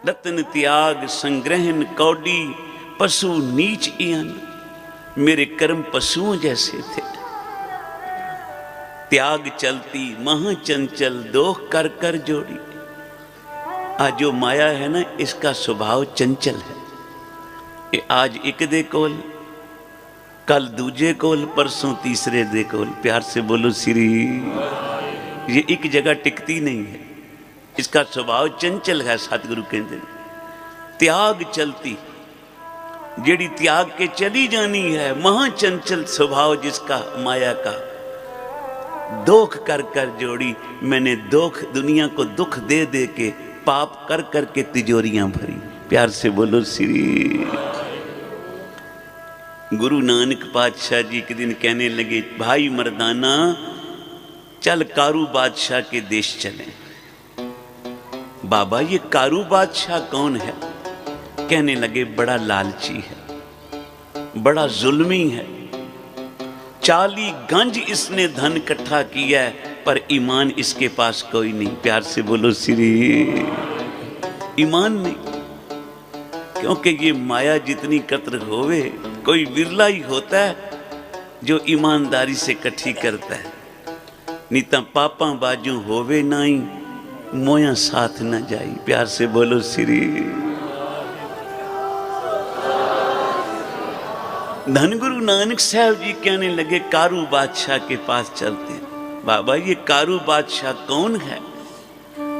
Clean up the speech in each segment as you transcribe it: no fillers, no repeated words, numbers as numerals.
रतन त्याग संग्रहण कौडी पशु नीच इयन। मेरे कर्म पशुओं जैसे थे। त्याग चलती महा चंचल दोख कर कर जोड़ी। आज जो माया है ना, इसका स्वभाव चंचल है। ये आज एक दे कोल, कल दूजे कोल, परसों तीसरे दे कोल। प्यार से बोलो श्री। ये एक जगह टिकती नहीं है, इसका स्वभाव चंचल है। सतगुरु कहते हैं त्याग चलती, जेड़ी त्याग के चली जानी है, महाचंचल स्वभाव जिसका माया का। दोख कर कर जोड़ी, मैंने दोख दुनिया को दुख दे दे के, पाप कर कर के तिजोरियां भरी। प्यार से बोलो श्री। गुरु नानक पातशाह जी एक दिन कहने लगे, भाई मर्दाना चल कारू बादशाह के देश चलें। बाबा ये कारू बादशाह कौन है? कहने लगे बड़ा लालची है, बड़ा जुल्मी है। 40 गंज इसने धन इकट्ठा किया है, पर ईमान इसके पास कोई नहीं। प्यार से बोलो श्री। ईमान नहीं, क्योंकि ये माया जितनी कतर होवे, कोई विरला ही होता है जो ईमानदारी से इकट्ठी करता है। नहीं तो पापा बाजू होवे नाई, मोया साथ न जाई। प्यार से बोलो श्री। धनगुरु नानक साहब जी कहने लगे कारू बादशाह के पास चलते हैं। बाबा ये कारू बादशाह कौन है?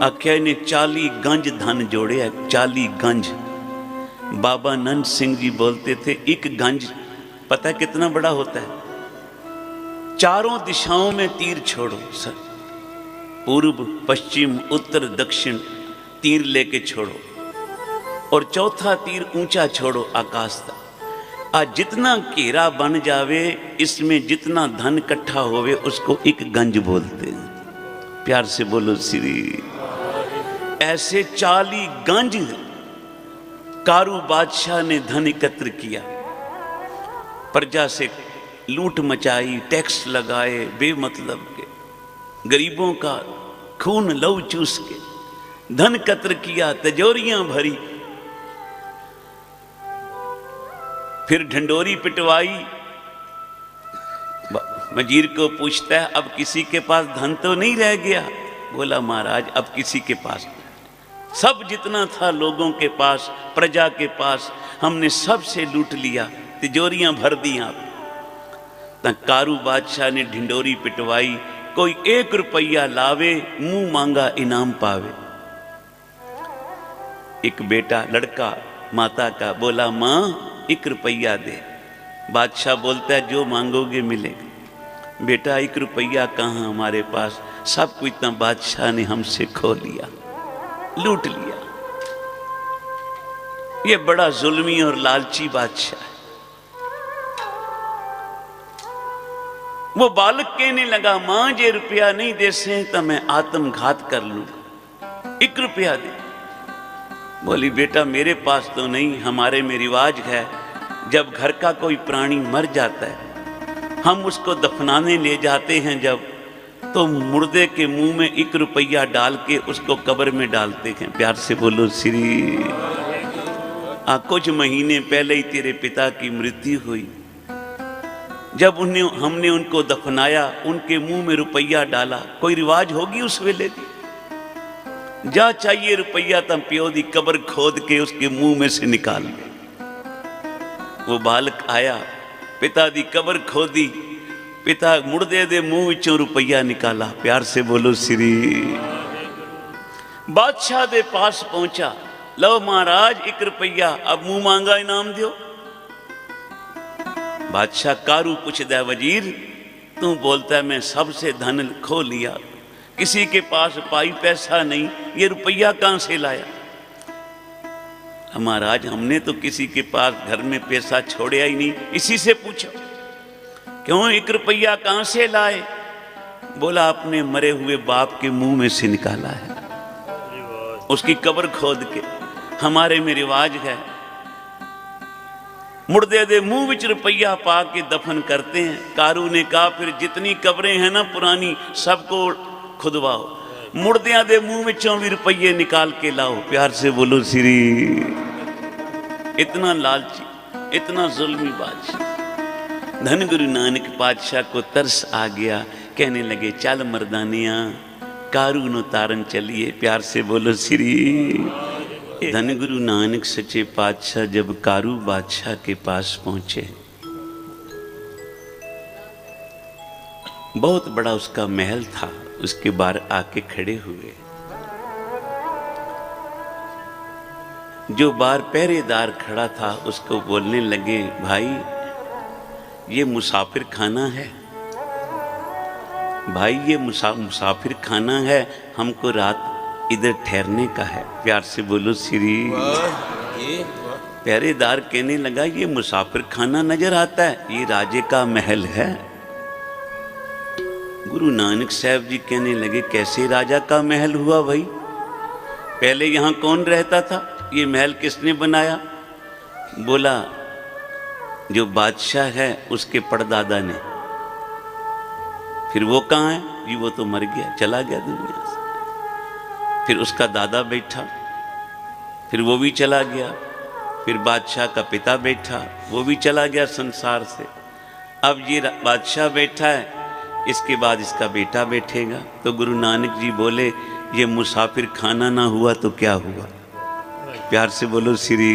आख्या ने 40 गंज धन जोड़े है। 40 गंज। बाबा नंद सिंह जी बोलते थे एक गंज पता कितना बड़ा होता है? चारों दिशाओं में तीर छोड़ो सर, पूर्व पश्चिम उत्तर दक्षिण तीर लेके छोड़ो, और चौथा तीर ऊंचा छोड़ो आकाश तक। आज जितना घेरा बन जावे, इसमें जितना धन इकट्ठा होवे, उसको एक गंज बोलते हैं। प्यार से बोलो श्री। ऐसे 40 गंज कारू बादशाह ने धन एकत्र किया, प्रजा से लूट मचाई, टैक्स लगाए बेमतलब के, गरीबों का खून लहू चूस के धन एकत्र किया, तिजोरियां भरी। फिर ढंडोरी पिटवाई। वजीर को पूछता है अब किसी के पास धन तो नहीं रह गया? बोला महाराज अब किसी के पास सब जितना था लोगों के पास, प्रजा के पास, हमने सब से लूट लिया, तिजोरियां भर दी आप। तक कारू बादशाह ने ढिंडोरी पिटवाई, कोई 1 रुपया लावे, मुंह मांगा इनाम पावे। एक बेटा लड़का माता का बोला मां 1 रुपया दे। बादशाह बोलता है जो मांगोगे मिलेगा। बेटा 1 रुपया कहाँ हमारे पास, सब कुछ तो बादशाह ने हमसे खो लिया, लूट लिया। ये बड़ा जुल्मी और लालची बादशाह है। वो बालक कहने लगा मां जे रुपया नहीं दे से तो मैं आत्मघात कर लूंगा, 1 रुपया दे। बोली बेटा मेरे पास तो नहीं, हमारे में रिवाज है जब घर का कोई प्राणी मर जाता है हम उसको दफनाने ले जाते हैं, जब तो मुर्दे के मुंह में 1 रुपया डाल के उसको कब्र में डालते हैं। प्यार से बोलो श्री। कुछ महीने पहले ही तेरे पिता की मृत्यु हुई, जब हमने उनको दफनाया, उनके मुंह में रुपया डाला, कोई रिवाज होगी उस वेले की? जा चाहिए रुपया तम प्यो दी कब्र खोद के उसके मुंह में से निकाल ले। वो बालक आया, पिता दी कब्र खोदी, पिता मुर्दे दे मुंह विचों रुपया निकाला। प्यार से बोलो श्री। बादशाह दे पास पहुंचा, लो महाराज 1 रुपया, अब मुंह मांगा इनाम दियो। बादशाह कारू पूछदा वजीर तू बोलता है मैं सबसे धन खो लिया, किसी के पास पाई पैसा नहीं, ये रुपया कहां से लाया? महाराज हमने तो किसी के पास घर में पैसा छोड़ा ही नहीं, इसी से पूछो क्यों 1 रुपया कहां से लाए? बोला अपने मरे हुए बाप के मुंह में से निकाला है, उसकी कब्र खोद के। हमारे में रिवाज है मुर्दे दे मुंह विच रुपया पा के दफन करते हैं। कारू ने कहा फिर जितनी कब्रें हैं ना पुरानी सबको खुदवाओ, मुर्दियां दे मुंह विचों भी रुपये निकाल के लाओ। प्यार से बोलो श्री। इतना लालची, इतना जुल्मी बादशाह। धन गुरु नानक पातशाह को तरस आ गया, कहने लगे चल मर्दानिया कारू नो तारन चलिए। प्यार से बोलो श्री। धन गुरु नानक सच्चे पातशाह जब कारू बादशाह के पास पहुंचे, बहुत बड़ा उसका महल था, उसके बाहर आके खड़े हुए। जो बाहर पहरेदार खड़ा था उसको बोलने लगे, भाई ये मुसाफिर खाना है, भाई ये मुसाफिर खाना है, हमको रात इधर ठहरने का है। प्यार से बोलो श्री। पहरेदार कहने लगा ये मुसाफिर खाना नजर आता है, ये राजे का महल है। गुरु नानक साहब जी कहने लगे कैसे राजा का महल हुआ भाई? पहले यहां कौन रहता था? ये महल किसने बनाया? बोला जो बादशाह है उसके परदादा ने। फिर वो कहाँ है? ये वो तो मर गया, चला गया दुनिया से। फिर उसका दादा बैठा, फिर वो भी चला गया। फिर बादशाह का पिता बैठा, वो भी चला गया संसार से। अब ये बादशाह बैठा है, इसके बाद इसका बेटा बैठेगा। तो गुरु नानक जी बोले ये मुसाफिर खाना ना हुआ तो क्या हुआ? प्यार से बोलो श्री।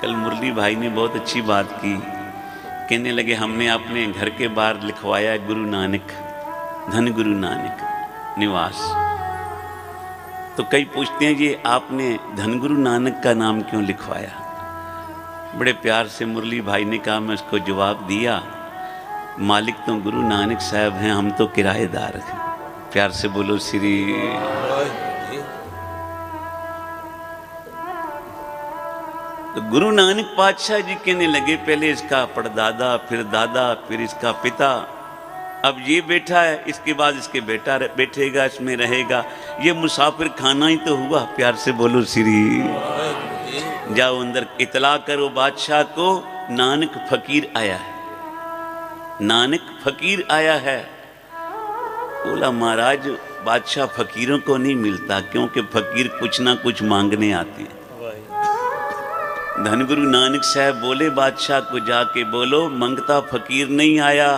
कल मुरली भाई ने बहुत अच्छी बात की, कहने लगे हमने अपने घर के बाहर लिखवाया गुरु नानक, धन गुरु नानक निवास। तो कई पूछते हैं ये आपने धन गुरु नानक का नाम क्यों लिखवाया? बड़े प्यार से मुरली भाई ने कहा, मैं उसको जवाब दिया, मालिक तो गुरु नानक साहब हैं, हम तो किराएदार हैं। प्यार से बोलो श्री। तो गुरु नानक पातशाह जी कहने लगे पहले इसका परदादा, फिर दादा, फिर इसका पिता, अब ये बैठा है, इसके बाद इसके बेटा बैठेगा, इसमें रहेगा। ये मुसाफिर खाना ही तो हुआ। प्यार से बोलो श्री। जाओ अंदर इतला करो बादशाह को, नानक फकीर आया है, नानक फकीर आया है। बोला महाराज बादशाह फकीरों को नहीं मिलता, क्योंकि फकीर कुछ ना कुछ मांगने आते हैं। धनगुरु नानक साहब बोले बादशाह को जाके बोलो मंगता फकीर नहीं आया,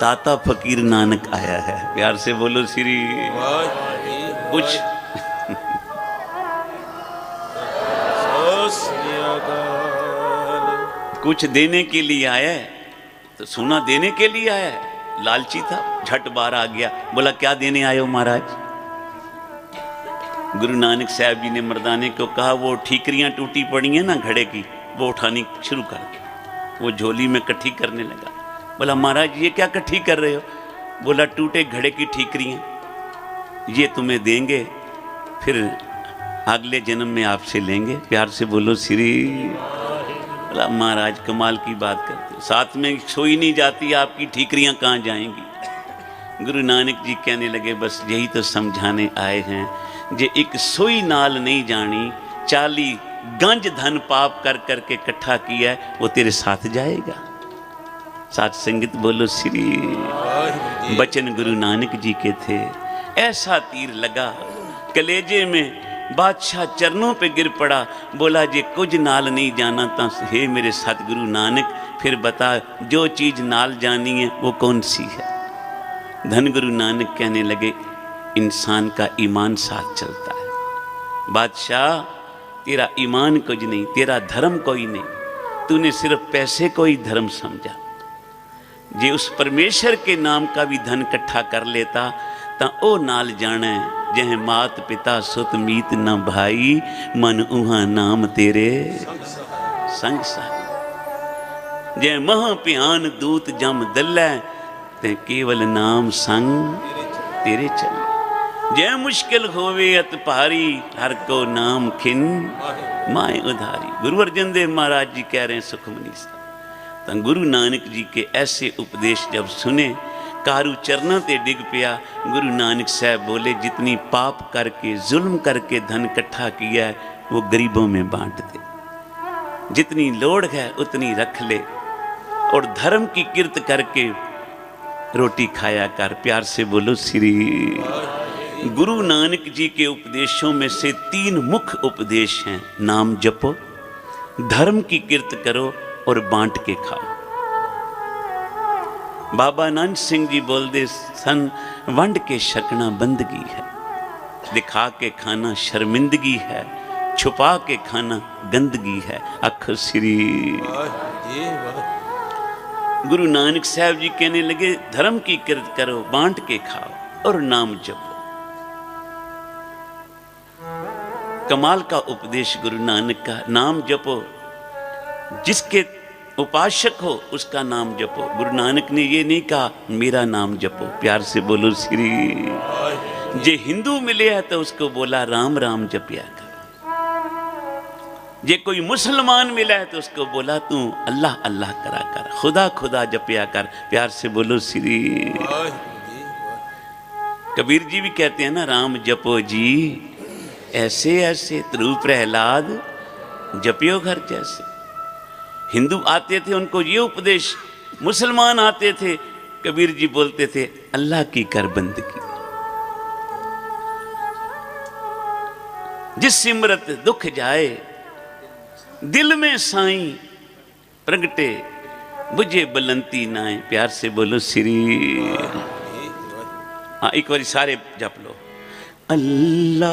दाता फकीर नानक आया है। प्यार से बोलो श्री। कुछ कुछ देने के लिए आया है, तो सोना देने के लिए आया है। लालची था, झट बार आ गया, बोला क्या देने आए हो महाराज? गुरु नानक साहब जी ने मर्दाने को कहा वो ठीकरियां टूटी पड़ी हैं ना घड़े की, वो उठानी शुरू कर दी। वो झोली में इकट्ठी करने लगा। बोला महाराज ये क्या इकट्ठी कर रहे हो? बोला टूटे घड़े की ठीकरियां, ये तुम्हें देंगे, फिर अगले जन्म में आपसे लेंगे। प्यार से बोलो श्री। बोला महाराज कमाल की बात करते, साथ में सोई नहीं जाती, आपकी ठीकरियां कहाँ जाएंगी? गुरु नानक जी कहने लगे बस यही तो समझाने आए हैं, जे एक सोई नाल नहीं जानी, 40 गंज धन पाप कर करके इकट्ठा किया है, वो तेरे साथ जाएगा। साथ संगत बोलो श्री। बचन गुरु नानक जी के थे। ऐसा तीर लगा कलेजे में, बादशाह चरणों पे गिर पड़ा। बोला जे कुछ नाल नहीं जाना तो हे मेरे सतगुरु नानक फिर बता जो चीज नाल जानी है वो कौन सी है? धन गुरु नानक कहने लगे इंसान का ईमान साथ चलता है। बादशाह तेरा ईमान कुछ नहीं, तेरा धर्म कोई नहीं, तूने सिर्फ पैसे को ही धर्म समझा। जे उस परमेश्वर के नाम का भी धन इकट्ठा कर लेता तो ओ नाल जाने जह मात पिता सुत मीत न भाई, मन उहा नाम तेरे संग साई। जय महा प्यान दूत जम दल्लै, ते केवल नाम संग तेरे चल। जय मुश्किल होवे अत भारी, हर को नाम खिन माए उधारी। गुरु अर्जन देव महाराज जी कह रहे हैं सुखमनी साहब, तो गुरु नानक जी के ऐसे उपदेश जब सुने कारू चरणों ते डिग पिया। गुरु नानक साहब बोले जितनी पाप करके जुल्म करके धन इकट्ठा किया है वो गरीबों में बांट दे, जितनी लोड़ है उतनी रख ले, और धर्म की किरत करके रोटी खाया कर। प्यार से बोलो श्री। गुरु नानक जी के उपदेशों में से 3 मुख्य उपदेश हैं। नाम जपो, धर्म की किरत करो और बांट के खाओ। बाबा नानक सिंह जी बोलते सन, वंड के छकना बंदगी है, दिखा के खाना शर्मिंदगी है, छुपा के खाना गंदगी है। अखो श्री। गुरु नानक साहब जी कहने लगे, धर्म की किरत करो, बांट के खाओ और नाम जपो। कमाल का उपदेश गुरु नानक का। नाम जपो, जिसके उपासक हो उसका नाम जपो। गुरु नानक ने ये नहीं कहा मेरा नाम जपो। प्यार से बोलो श्री। जे हिंदू मिले है तो उसको बोला राम राम जपिया कर। जे कोई मुसलमान मिला है तो उसको बोला तू अल्लाह अल्लाह करा कर, खुदा खुदा जपिया कर। प्यार से बोलो श्री। कबीर जी भी कहते हैं ना, राम जपो जी ऐसे ऐसे, ध्रुव प्रहलाद जपियो घर जैसे। हिंदू आते थे उनको ये उपदेश, मुसलमान आते थे कबीर जी बोलते थे अल्लाह की कर बंदगी। जिस सिमरत दुख जाए, दिल में साईं प्रगटे, बुझे बुलंती नाए। प्यार से बोलो श्री। हाँ, एक बार सारे जप लो। अल्लाह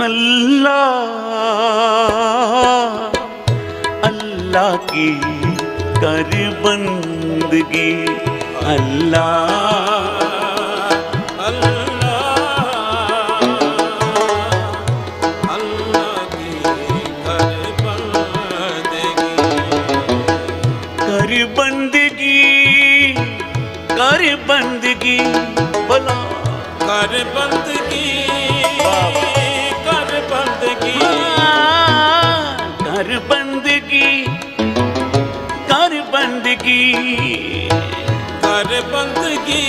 अल्लाह अल्लाह की कर बंदगी। अल्लाह बंदगी, बोलो कर बंदगी, कर बंदगी, कर बंदगी, कर बंदगी, कर बंदगी,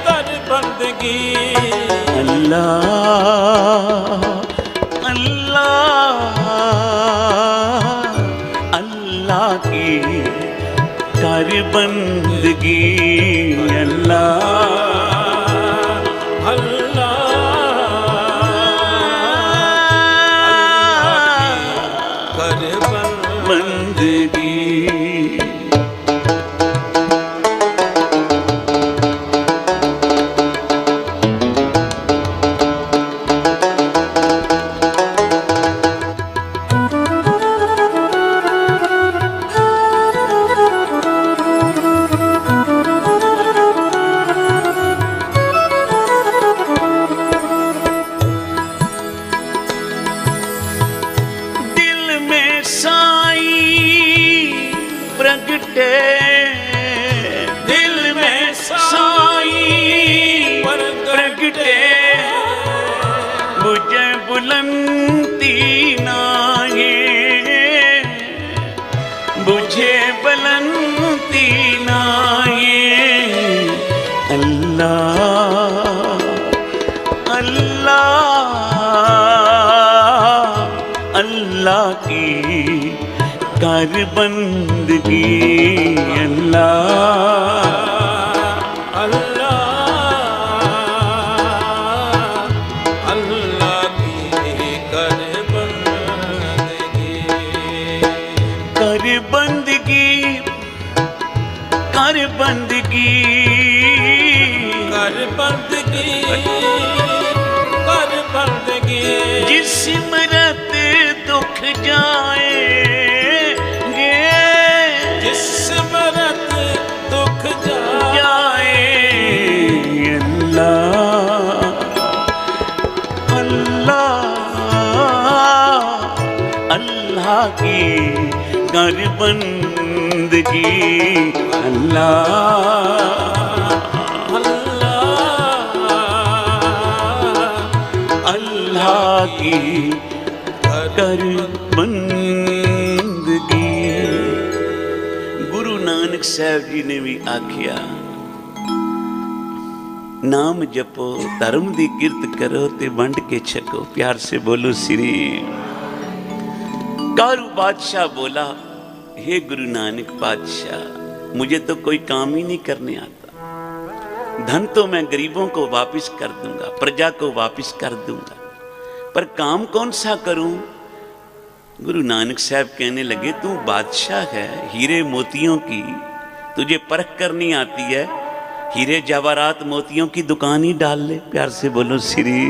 कर बंदगी। अल्लाह अल्लाह अल्लाह की कर बंदगी। अल्लाह अल्लाह कर बंदगी। दिल में साईं प्रगटे, बुझे बुलंदी नाए, बुझे बुलंदी नाए। अल्लाह अल्लाह अल्लाह की कर बंदगी। अल्लाह अल्लाह अल्लाह की कर बंदगी। कर बंदगी, कर बंदगी, कर बंदगी, कर बंदगी। जिस सिमरत दुख जाए, अल्लाह की कर बंदगी। अल्लाह अल्लाह अल्लाह की कर बंदगी। गुरु नानक साहब जी ने भी आख्या, नाम जपो, धर्म दी किरत करो ते वंड के छको। प्यार से बोलो श्री। कारू बादशाह बोला, हे गुरु नानक बादशाह, मुझे तो कोई काम ही नहीं करने आता। धन तो मैं गरीबों को वापस कर दूंगा, प्रजा को वापस कर दूंगा, पर काम कौन सा करूं? गुरु नानक साहब कहने लगे, तू बादशाह है हीरे मोतियों की, तुझे परख करनी आती है, हीरे जवाहरात मोतियों की दुकान ही डाल ले। प्यार से बोलो श्री।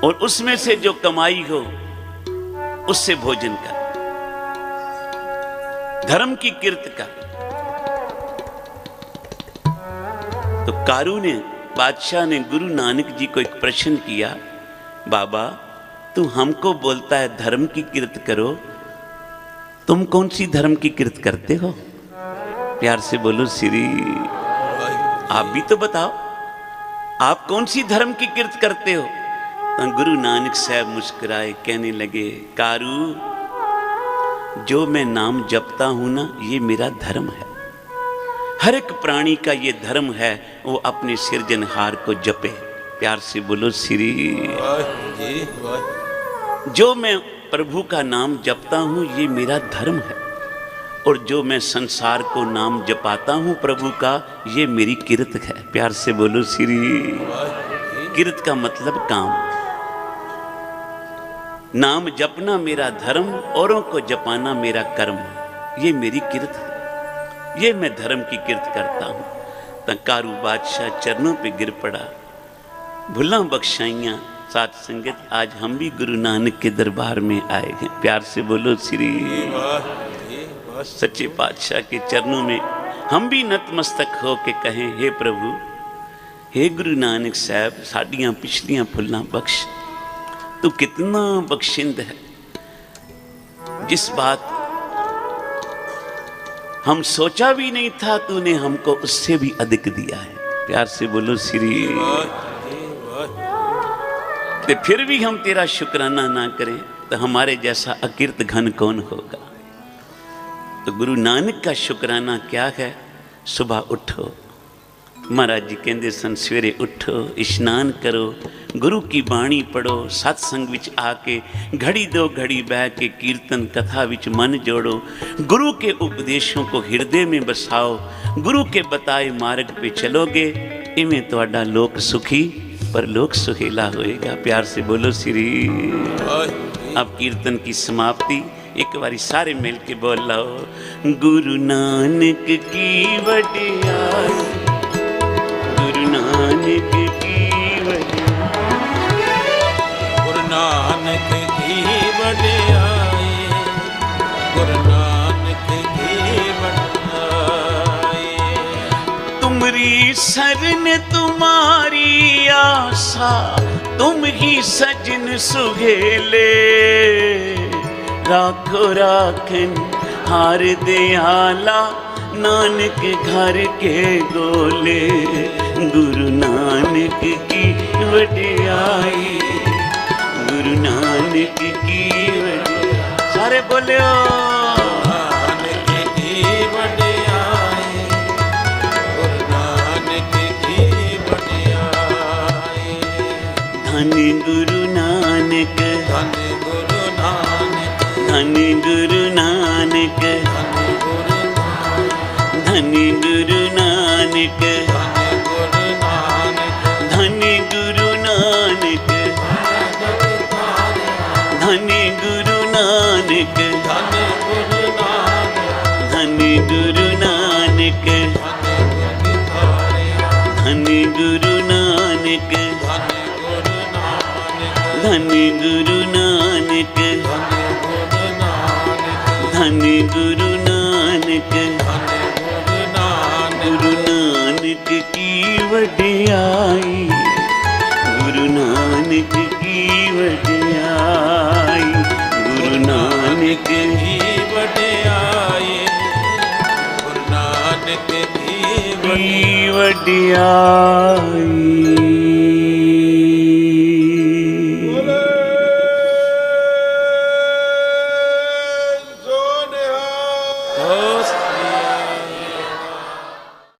और उसमें से जो कमाई हो उससे भोजन कर, धर्म की किरत कर। तो कारू ने, बादशाह ने गुरु नानक जी को एक प्रश्न किया, बाबा तू हमको बोलता है धर्म की किरत करो, तुम कौन सी धर्म की किरत करते हो? प्यार से बोलो श्री। आप भी तो बताओ, आप कौन सी धर्म की किरत करते हो? तो गुरु नानक साहब मुस्कुराए, कहने लगे, कारू जो मैं नाम जपता हूं ना, ये मेरा धर्म है। हर एक प्राणी का ये धर्म है, वो अपने सिरजनहार को जपे। प्यार से बोलो श्री। जो मैं प्रभु का नाम जपता हूं, ये मेरा धर्म है, और जो मैं संसार को नाम जपाता हूं प्रभु का, ये मेरी किरत है। प्यार से बोलो श्री। किरत का मतलब काम। नाम जपना मेरा धर्म, औरों को जपाना मेरा कर्म। ये मेरी किरत है, ये मैं धर्म की किरत करता हूं। तो कारू बादशाह चरणों पे गिर पड़ा, भुला बख्शाइयां। साथ संगत, आज हम भी गुरु नानक के दरबार में आए हैं। प्यार से बोलो श्री। सच्चे पातशाह के चरणों में हम भी नतमस्तक हो के कहें, हे प्रभु, हे गुरु नानक साहब, साडियां पिछलियां भुल्लां बख्श। तू कितना बख्शिंद है, जिस बात हम सोचा भी नहीं था तूने हमको उससे भी अधिक दिया है। प्यार से बोलो श्री। तो फिर भी हम तेरा शुक्राना ना करें तो हमारे जैसा अकीर्त घन कौन होगा? तो गुरु नानक का शुक्राना क्या है? सुबह उठो, महाराज जी कहते सन, सवेरे उठो, इशनान करो, गुरु की बाणी पढ़ो, सत्संग विच आके घड़ी दो घड़ी बह के कीर्तन कथा विच मन जोड़ो, गुरु के उपदेशों को हृदय में बसाओ, गुरु के बताए मार्ग पे चलोगे, इवें तुहाडा लोक सुखी पर लोक सुहेला होएगा। प्यार से बोलो श्री। अब कीर्तन की समाप्ति एक बारी सारे मिल के बोल लो, गुरु नानक की वडियाई, गुरु नानक की वडियाई, गुरु नानक की वडियाई, गुरु नानक की वडियाई। तुमरी सरन तुम्हारी आशा, तुम ही सजन सुहेले, राखो राखन हार दयाला, नानक घर के गोले, गुरु नानक की वडियाई, गुरु नानक की वडियाई। सारे बोले नानक की वडियाई, गुरु नानक की वडियाई। धन गुरु नानक, धन गुरु नानक, धन गुरु नानक, धन गुरु नानक, धन गुरु नानक, धन गुरु नानक, धन गुरु नानक, धन गुरु नानक, धन गुरु नानक, धन गुरु नानक, गुरु नानक की वडियाई, गुरु नानक की वडियाई, गुरु नानक की वडियाई, गुरु नानक की वडियाई।